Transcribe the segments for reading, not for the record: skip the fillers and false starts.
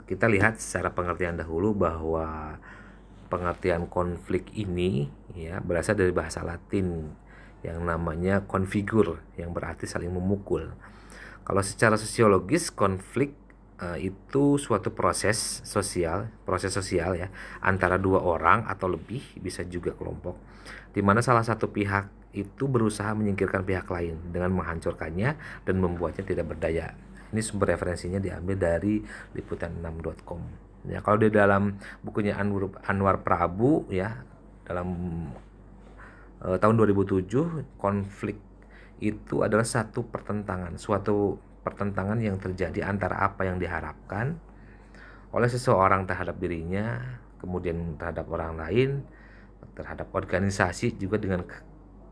Kita lihat secara pengertian dahulu bahwa pengertian konflik ini ya berasal dari bahasa Latin yang namanya configure, yang berarti saling memukul. Kalau secara sosiologis, konflik itu suatu proses sosial ya, antara dua orang atau lebih, bisa juga kelompok, di mana salah satu pihak itu berusaha menyingkirkan pihak lain dengan menghancurkannya dan membuatnya tidak berdaya. Ini sumber referensinya diambil dari liputan6.com. Ya, kalau di dalam bukunya Anwar Prabu ya, dalam tahun 2007, konflik itu adalah suatu pertentangan yang terjadi antara apa yang diharapkan oleh seseorang terhadap dirinya, kemudian terhadap orang lain, terhadap organisasi, juga dengan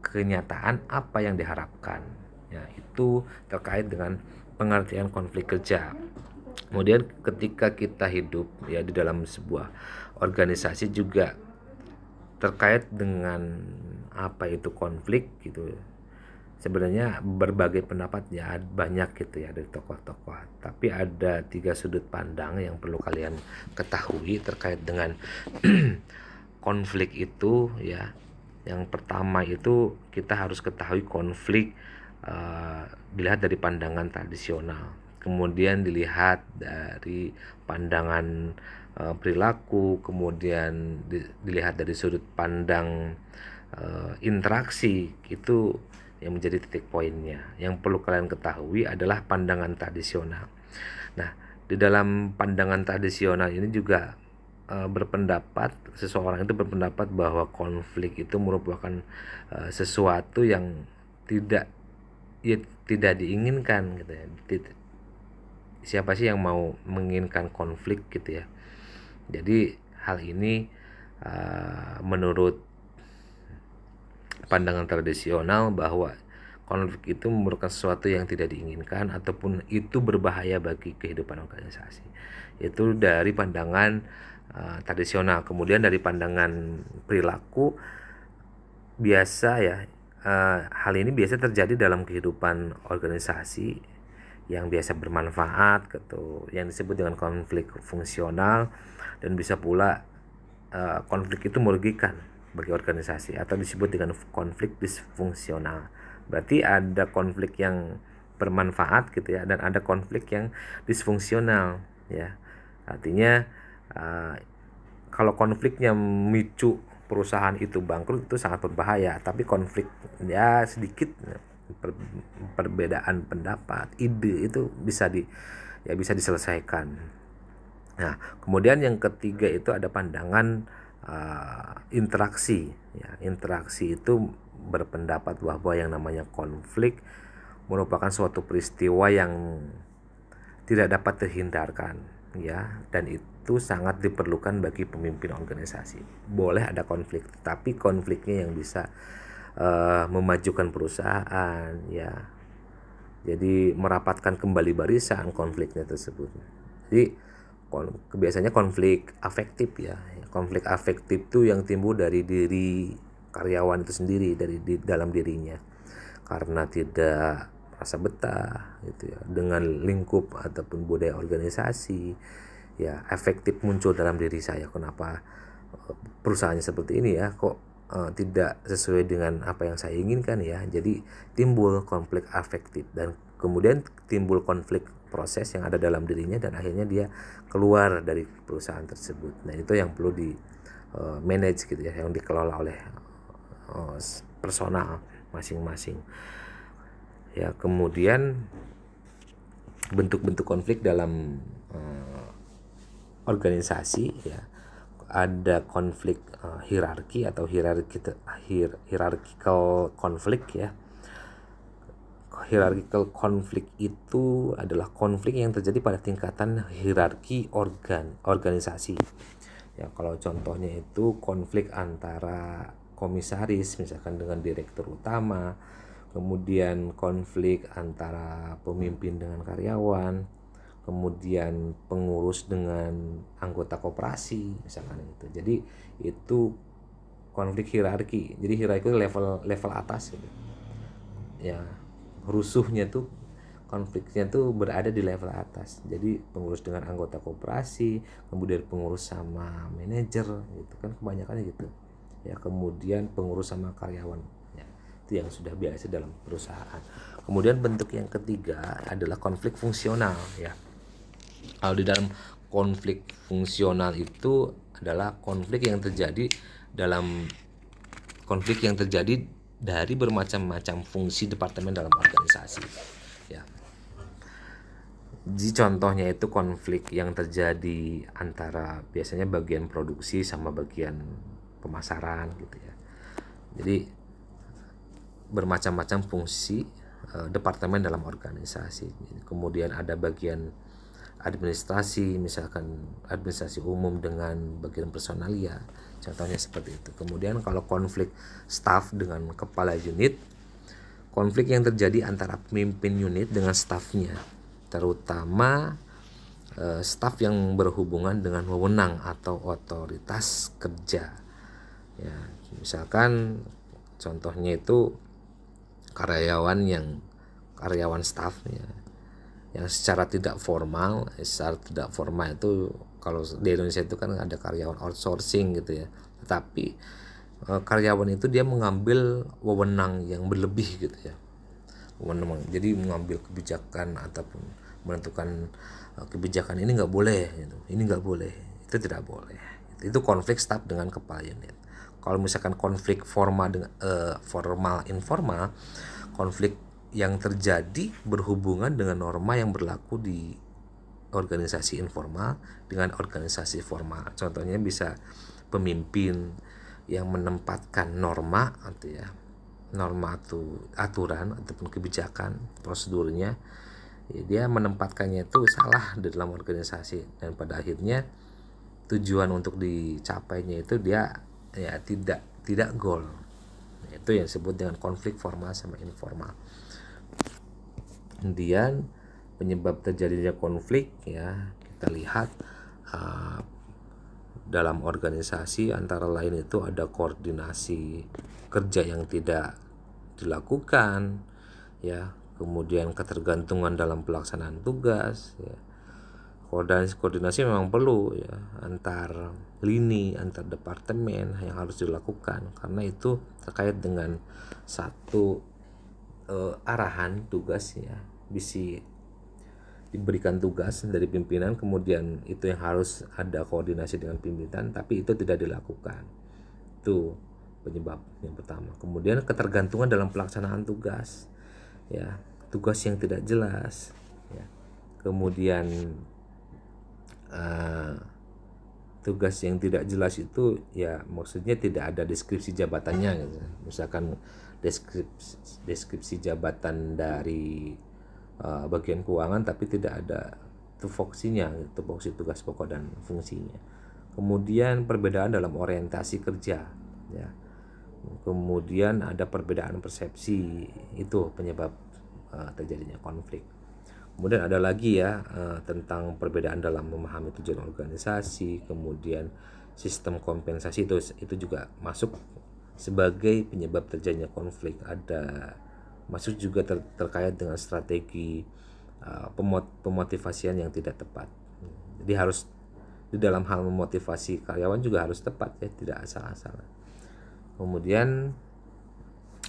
kenyataan apa yang diharapkan. Ya, itu terkait dengan pengertian konflik kerja. Kemudian ketika kita hidup ya di dalam sebuah organisasi juga terkait dengan apa itu konflik gitu. Sebenarnya berbagai pendapat ya banyak gitu ya dari tokoh-tokoh. Tapi ada 3 sudut pandang yang perlu kalian ketahui terkait dengan konflik itu ya. Yang pertama itu kita harus ketahui konflik dilihat dari pandangan tradisional, kemudian dilihat dari pandangan perilaku, kemudian dilihat dari sudut pandang interaksi. Itu yang menjadi titik poinnya. Yang perlu kalian ketahui adalah pandangan tradisional. Nah, di dalam pandangan tradisional ini juga seseorang itu berpendapat bahwa konflik itu merupakan sesuatu yang tidak diinginkan gitu ya. Siapa sih yang mau menginginkan konflik gitu ya. Jadi hal ini menurut pandangan tradisional bahwa konflik itu merupakan sesuatu yang tidak diinginkan ataupun itu berbahaya bagi kehidupan organisasi. Itu dari pandangan tradisional. Kemudian dari pandangan perilaku, biasa ya, hal ini biasa terjadi dalam kehidupan organisasi yang biasa bermanfaat gitu, yang disebut dengan konflik fungsional, dan bisa pula konflik itu merugikan bagi organisasi atau disebut dengan konflik disfungsional. Berarti ada konflik yang bermanfaat gitu ya, dan ada konflik yang disfungsional ya. Artinya kalau konfliknya memicu perusahaan itu bangkrut, itu sangat berbahaya. Tapi konflik ya sedikit perbedaan pendapat, ide, itu bisa diselesaikan. Nah, kemudian yang ketiga itu ada pandangan interaksi ya. Interaksi itu berpendapat bahwa yang namanya konflik merupakan suatu peristiwa yang tidak dapat terhindarkan ya, dan itu sangat diperlukan bagi pemimpin organisasi. Boleh ada konflik, tapi konfliknya yang bisa memajukan perusahaan ya. Jadi merapatkan kembali barisan konfliknya tersebut. Jadi biasanya konflik afektif ya. Konflik afektif itu yang timbul dari diri karyawan itu sendiri, dari dalam dirinya, karena tidak merasa betah gitu ya dengan lingkup ataupun budaya organisasi ya. Efektif muncul dalam diri saya, kenapa perusahaannya seperti ini ya, kok tidak sesuai dengan apa yang saya inginkan ya. Jadi timbul konflik afektif, dan kemudian timbul konflik proses yang ada dalam dirinya, dan akhirnya dia keluar dari perusahaan tersebut. Nah, itu yang perlu di manage gitu ya, yang dikelola oleh personal masing-masing ya. Kemudian bentuk-bentuk konflik dalam organisasi ya, ada konflik hierarki atau hierarchical konflik ya. Hierarchical konflik itu adalah konflik yang terjadi pada tingkatan hierarki organisasi ya. Kalau contohnya itu konflik antara komisaris misalkan dengan direktur utama, kemudian konflik antara pemimpin dengan karyawan, kemudian pengurus dengan anggota koperasi misalkan itu. Jadi itu konflik hierarki. Jadi hierarki itu level atas gitu ya. Rusuhnya tuh konfliknya tuh berada di level atas. Jadi pengurus dengan anggota koperasi, kemudian pengurus sama manajer gitu kan, kebanyakan gitu ya. Kemudian pengurus sama karyawan ya, itu yang sudah biasa dalam perusahaan. Kemudian bentuk yang ketiga adalah konflik fungsional ya. Kalau di dalam konflik fungsional itu adalah konflik yang terjadi dari bermacam-macam fungsi departemen dalam organisasi ya. Jadi contohnya itu konflik yang terjadi antara biasanya bagian produksi sama bagian pemasaran gitu ya. Jadi bermacam-macam fungsi departemen dalam organisasi. Kemudian ada bagian administrasi, misalkan administrasi umum dengan bagian personalia, contohnya seperti itu. Kemudian kalau konflik staf dengan kepala unit, konflik yang terjadi antara pemimpin unit dengan stafnya, terutama staf yang berhubungan dengan wewenang atau otoritas kerja ya. Misalkan contohnya itu karyawan staf ya, yang secara tidak formal itu kalau di Indonesia itu kan ada karyawan outsourcing gitu ya. Tetapi karyawan itu dia mengambil wewenang yang berlebih gitu ya. Jadi mengambil kebijakan ataupun menentukan kebijakan ini nggak boleh gitu, ini nggak boleh, itu tidak boleh. Itu konflik staf dengan kepala unit. Kalau misalkan konflik formal dengan formal informal, konflik yang terjadi berhubungan dengan norma yang berlaku di organisasi informal dengan organisasi formal. Contohnya bisa pemimpin yang menempatkan norma atau ya, norma atau aturan ataupun kebijakan prosedurnya ya, dia menempatkannya itu salah di dalam organisasi dan pada akhirnya tujuan untuk dicapainya itu dia ya tidak goal. Itu yang disebut dengan konflik formal sama informal. Kemudian penyebab terjadinya konflik ya, kita lihat dalam organisasi antara lain itu ada koordinasi kerja yang tidak dilakukan ya, kemudian ketergantungan dalam pelaksanaan tugas ya. Koordinasi memang perlu ya, antar lini, antar departemen yang harus dilakukan karena itu terkait dengan satu arahan tugas ya. Bisa diberikan tugas dari pimpinan, kemudian itu yang harus ada koordinasi dengan pimpinan, tapi itu tidak dilakukan. Itu penyebab yang pertama. Kemudian ketergantungan dalam pelaksanaan tugas ya, tugas yang tidak jelas ya. Kemudian tugas yang tidak jelas itu ya maksudnya tidak ada deskripsi jabatannya gitu. Misalkan deskripsi jabatan dari bagian keuangan tapi tidak ada tupoksinya, tupoksi tugas pokok dan fungsinya. Kemudian perbedaan dalam orientasi kerja ya. Kemudian ada perbedaan persepsi, itu penyebab terjadinya konflik. Kemudian ada lagi ya tentang perbedaan dalam memahami tujuan organisasi, kemudian sistem kompensasi itu juga masuk sebagai penyebab terjadinya konflik. Ada masuk juga terkait dengan strategi pemotivasian yang tidak tepat. Jadi harus di dalam hal memotivasi karyawan juga harus tepat ya, tidak asal-asalan. Kemudian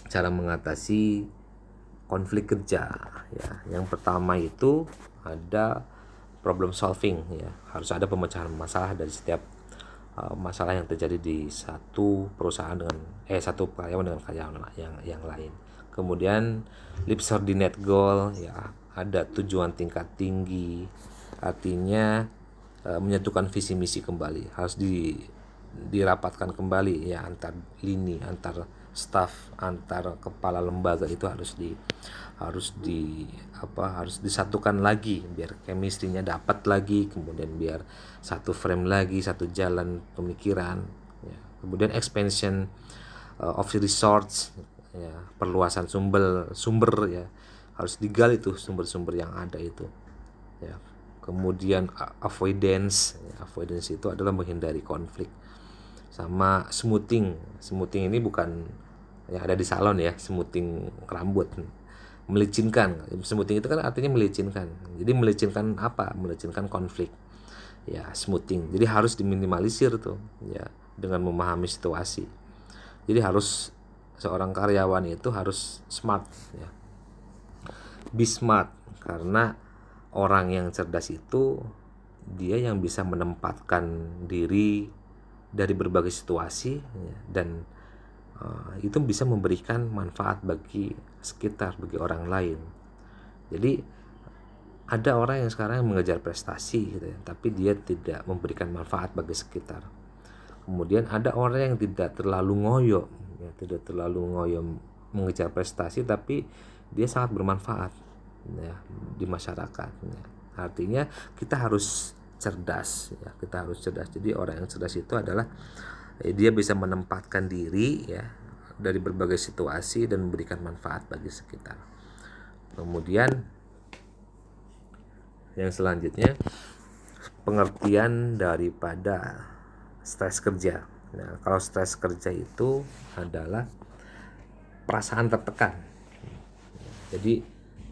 cara mengatasi konflik kerja ya, yang pertama itu ada problem solving ya, harus ada pemecahan masalah dari setiap masalah yang terjadi di satu perusahaan dengan satu karyawan dengan karyawan yang lain. Kemudian lead subordinate goal ya, ada tujuan tingkat tinggi, artinya menyatukan visi misi kembali, harus dirapatkan kembali ya, antar lini, antar staf, antar kepala lembaga itu harus disatukan lagi biar chemistry-nya dapat lagi, kemudian biar satu frame lagi, satu jalan pemikiran ya. Kemudian expansion of resource ya, perluasan sumber ya, harus digali tuh sumber-sumber yang ada itu ya. Kemudian avoidance itu adalah menghindari konflik. Sama smoothing ini bukan yang ada di salon ya, smoothing rambut, melicinkan. Smoothing itu kan artinya melicinkan. Jadi melicinkan apa? Melicinkan konflik. Ya, smoothing. Jadi harus diminimalisir tuh, ya, dengan memahami situasi. Jadi harus seorang karyawan itu harus smart, ya. Be smart, karena orang yang cerdas itu dia yang bisa menempatkan diri dari berbagai situasi, ya, dan itu bisa memberikan manfaat bagi sekitar, bagi orang lain. Jadi ada orang yang sekarang mengejar prestasi gitu ya, tapi dia tidak memberikan manfaat bagi sekitar. Kemudian ada orang yang tidak terlalu ngoyo, ya, tidak terlalu ngoyo mengejar prestasi, tapi dia sangat bermanfaat, ya, di masyarakat. Ya. Artinya kita harus cerdas, ya, kita harus cerdas. Jadi orang yang cerdas itu adalah dia bisa menempatkan diri, ya, dari berbagai situasi dan memberikan manfaat bagi sekitar. Kemudian yang selanjutnya, pengertian daripada stres kerja. Nah, kalau stres kerja itu adalah perasaan tertekan. Jadi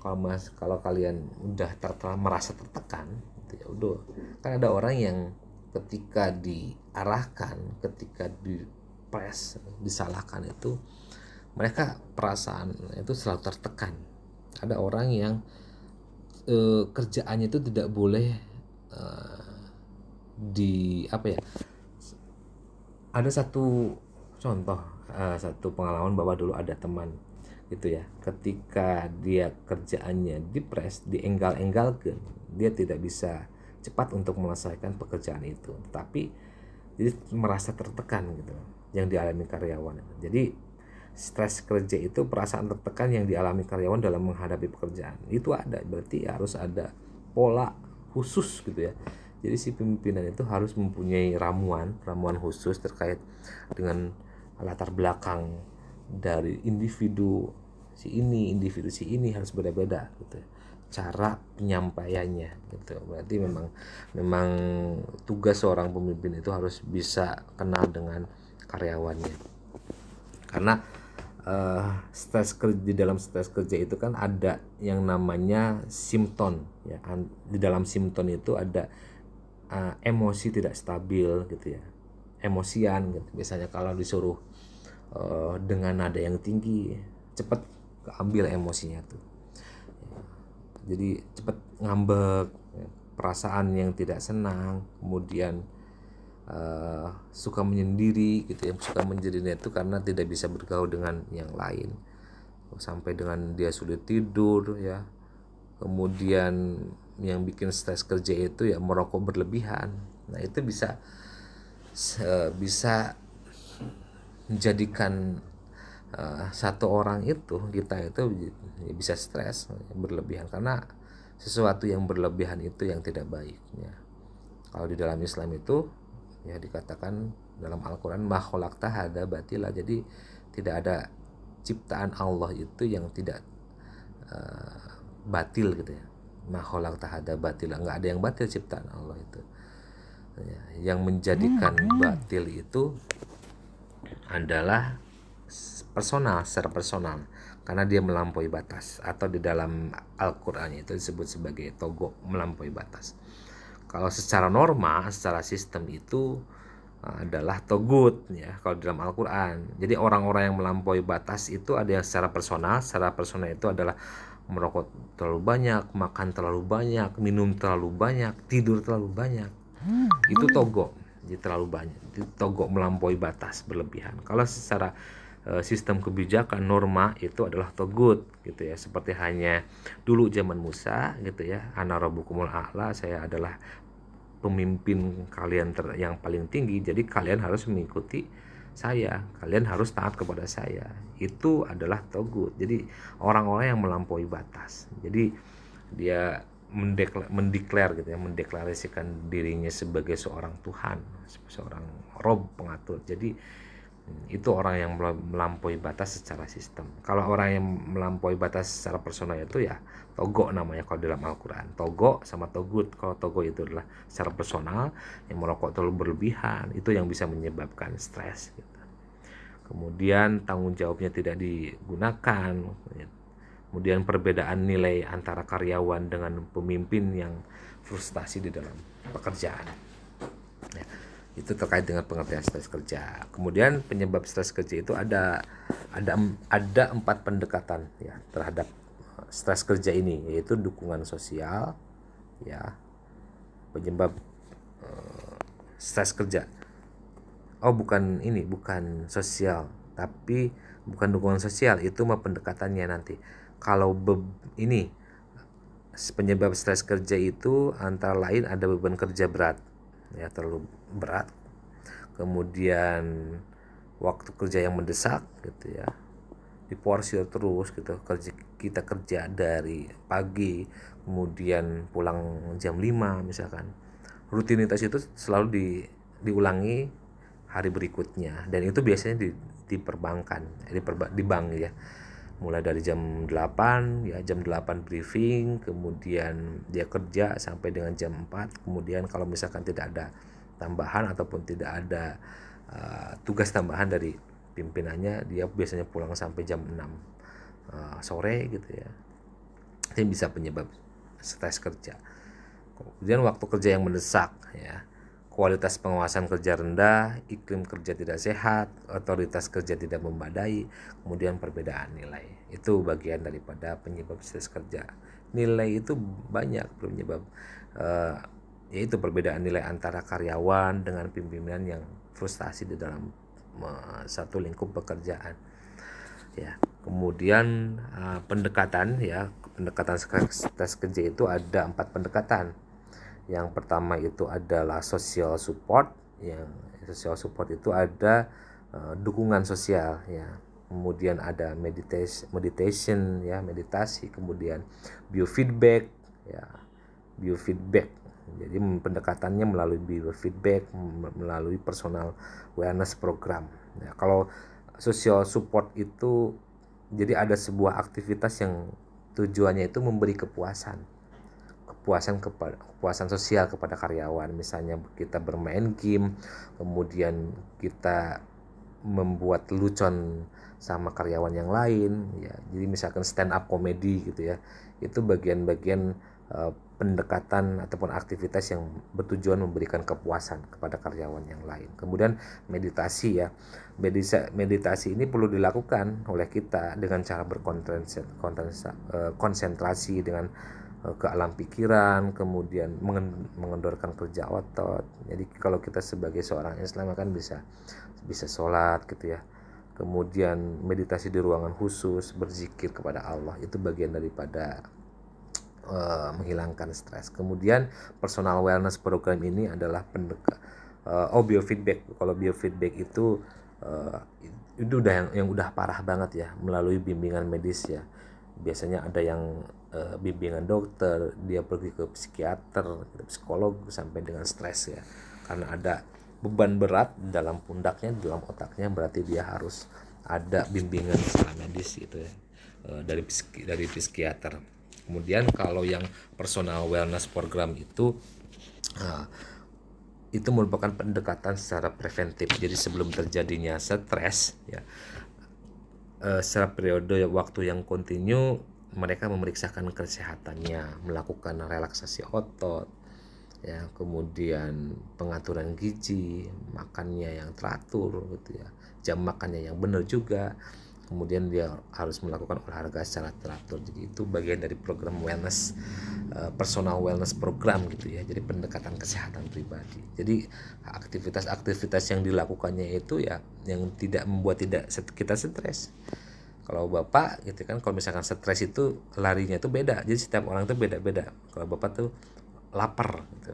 kalau kalian udah merasa tertekan, gitu ya, udah. Kan ada orang yang ketika diarahkan, ketika dipres, disalahkan itu, mereka perasaan itu selalu tertekan. Ada orang yang kerjaannya itu tidak boleh ada satu contoh, satu pengalaman bahwa dulu ada teman gitu ya, ketika dia kerjaannya dipres, dienggal-enggalkan, dia tidak bisa cepat untuk menyelesaikan pekerjaan itu, tetapi jadi merasa tertekan gitu yang dialami karyawan. Jadi stres kerja itu perasaan tertekan yang dialami karyawan dalam menghadapi pekerjaan. Itu ada, berarti harus ada pola khusus gitu ya. Jadi si pimpinan itu harus mempunyai ramuan khusus terkait dengan latar belakang dari individu si ini harus beda-beda gitu. Cara penyampaiannya gitu. Berarti memang tugas seorang pemimpin itu harus bisa kenal dengan karyawannya. Karena di dalam stres kerja itu kan ada yang namanya simptom, ya. Di dalam simptom itu ada emosi tidak stabil gitu ya, emosian gitu. Biasanya kalau disuruh dengan nada yang tinggi, cepat keambil emosinya tuh. Jadi cepat ngambek, perasaan yang tidak senang, kemudian suka menyendiri gitu ya. Suka menyendiri itu karena tidak bisa bergaul dengan yang lain, sampai dengan dia sulit tidur ya. Kemudian yang bikin stres kerja itu ya merokok berlebihan. Nah itu bisa menjadikan satu orang itu, kita itu bisa stres berlebihan, karena sesuatu yang berlebihan itu yang tidak baik ya. Kalau di dalam Islam itu ya dikatakan dalam Al-Quran ma khalaqta hadza batila, jadi tidak ada ciptaan Allah itu yang tidak batil gitu ya. Ma khalaqta hadza batila, nggak ada yang batil ciptaan Allah itu ya. Yang menjadikan batil itu adalah secara personal, karena dia melampaui batas, atau di dalam Al-Qur'an itu disebut sebagai togo, melampaui batas. Kalau secara norma, secara sistem itu adalah togut ya kalau dalam Al-Qur'an. Jadi orang-orang yang melampaui batas itu ada yang secara personal itu adalah merokok terlalu banyak, makan terlalu banyak, minum terlalu banyak, tidur terlalu banyak. Itu togo, jadi terlalu banyak. Itu togo, melampaui batas, berlebihan. Kalau secara sistem kebijakan norma itu adalah togut gitu ya, seperti hanya dulu zaman Musa gitu ya, ana rabbukumul a'la, saya adalah pemimpin kalian yang paling tinggi, jadi kalian harus mengikuti saya, kalian harus taat kepada saya. Itu adalah togut, jadi orang-orang yang melampaui batas. Jadi dia mendeklarasikan gitu ya, mendeklarasikan dirinya sebagai seorang Tuhan, seorang Rob, pengatur. Jadi itu orang yang melampaui batas secara sistem. Kalau orang yang melampaui batas secara personal itu ya togo namanya kalau dalam Al-Quran. Togo sama togut. Kalau togo itu adalah secara personal, yang merokok terlalu berlebihan, itu yang bisa menyebabkan stres gitu. Kemudian tanggung jawabnya tidak digunakan, Kemudian perbedaan nilai antara karyawan dengan pemimpin yang frustasi di dalam pekerjaan. Ya, itu terkait dengan pengertian stres kerja. Kemudian penyebab stres kerja itu ada 4 pendekatan ya terhadap stres kerja ini, yaitu dukungan sosial, ya, penyebab stres kerja. Bukan sosial, tapi bukan dukungan sosial, itu mah pendekatannya nanti. Kalau penyebab stres kerja itu antara lain ada beban kerja berat, ya, terlalu berat. Kemudian waktu kerja yang mendesak gitu ya, diporsir terus gitu, kita kerja dari pagi kemudian pulang jam 5 misalkan. Rutinitas itu selalu diulangi hari berikutnya, dan itu biasanya di perbankan, di bank ya, mulai dari jam 8 ya, jam 8 briefing, kemudian dia kerja sampai dengan jam 4, kemudian kalau misalkan tidak ada tambahan ataupun tidak ada tugas tambahan dari pimpinannya, dia biasanya pulang sampai jam 6 sore gitu ya. Ini bisa penyebab stres kerja. Kemudian waktu kerja yang mendesak ya, kualitas pengawasan kerja rendah, iklim kerja tidak sehat, otoritas kerja tidak memadai, kemudian perbedaan nilai. Itu bagian daripada penyebab stres kerja. Nilai itu banyak penyebab, yaitu perbedaan nilai antara karyawan dengan pimpinan yang frustasi di dalam satu lingkup pekerjaan. Ya, kemudian pendekatan stres kerja itu ada 4 pendekatan. Yang pertama itu adalah social support. Yang social support itu ada dukungan sosial ya. Kemudian ada meditation ya, meditasi, kemudian biofeedback ya. Biofeedback. Jadi pendekatannya melalui biofeedback, melalui personal wellness program. Ya, kalau social support itu jadi ada sebuah aktivitas yang tujuannya itu memberi kepuasan sosial kepada karyawan. Misalnya kita bermain game, kemudian kita membuat lelucon sama karyawan yang lain ya. Jadi misalkan stand up comedy gitu ya. Itu bagian-bagian pendekatan ataupun aktivitas yang bertujuan memberikan kepuasan kepada karyawan yang lain. Kemudian meditasi ya. Meditasi ini perlu dilakukan oleh kita dengan cara berkonsentrasi dengan ke alam pikiran, kemudian mengendorkan kerja otot. Jadi kalau kita sebagai seorang Islam kan bisa sholat gitu ya. Kemudian meditasi di ruangan khusus, berzikir kepada Allah, itu bagian daripada menghilangkan stres. Kemudian personal wellness program ini adalah biofeedback. Kalau biofeedback itu udah yang udah parah banget ya, melalui bimbingan medis ya. Biasanya ada yang bimbingan dokter, dia pergi ke psikiater, ke psikolog sampai dengan stres ya, karena ada beban berat dalam pundaknya, dalam otaknya, berarti dia harus ada bimbingan secara medis gitu ya, dari psikiater. Kemudian kalau yang personal wellness program itu merupakan pendekatan secara preventif. Jadi sebelum terjadinya stres ya, secara periode waktu yang kontinu, mereka memeriksakan kesehatannya, melakukan relaksasi otot ya, kemudian pengaturan gizi, makannya yang teratur gitu ya, jam makannya yang benar juga, kemudian dia harus melakukan olahraga secara teratur. Jadi itu bagian dari program wellness, personal wellness program gitu ya. Jadi pendekatan kesehatan pribadi. Jadi aktivitas-aktivitas yang dilakukannya itu ya yang tidak membuat kita stres. Kalau Bapak gitu kan, kalau misalkan stres itu larinya itu beda. Jadi setiap orang itu beda-beda. Kalau Bapak tuh lapar gitu.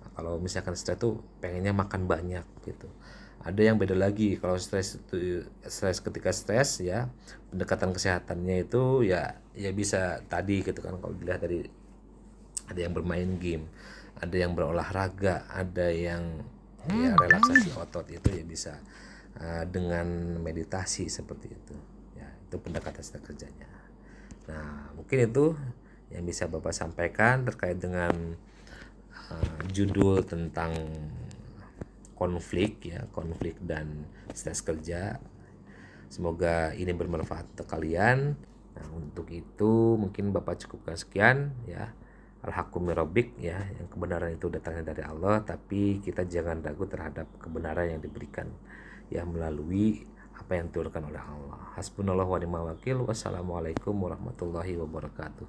Nah, kalau misalkan stres tuh pengennya makan banyak gitu. Ada yang beda lagi. Kalau stres ketika stres ya, pendekatan kesehatannya itu ya bisa tadi gitu kan. Kalau dilihat dari ada yang bermain game, ada yang berolahraga, ada yang ya relaksasi otot, itu ya bisa dengan meditasi seperti itu. Itu pendekatan stres kerjanya. Nah, mungkin itu yang bisa Bapak sampaikan terkait dengan judul tentang konflik dan stres kerja. Semoga ini bermanfaat untuk kalian. Nah, untuk itu mungkin Bapak cukupkan sekian ya. Al-haqqu mir rabbik ya, yang kebenaran itu datangnya dari Allah, tapi kita jangan ragu terhadap kebenaran yang diberikan ya melalui apa yang diturunkan oleh Allah. Hasbunallahu wa ni'mal wakil. Wassalamualaikum warahmatullahi wabarakatuh.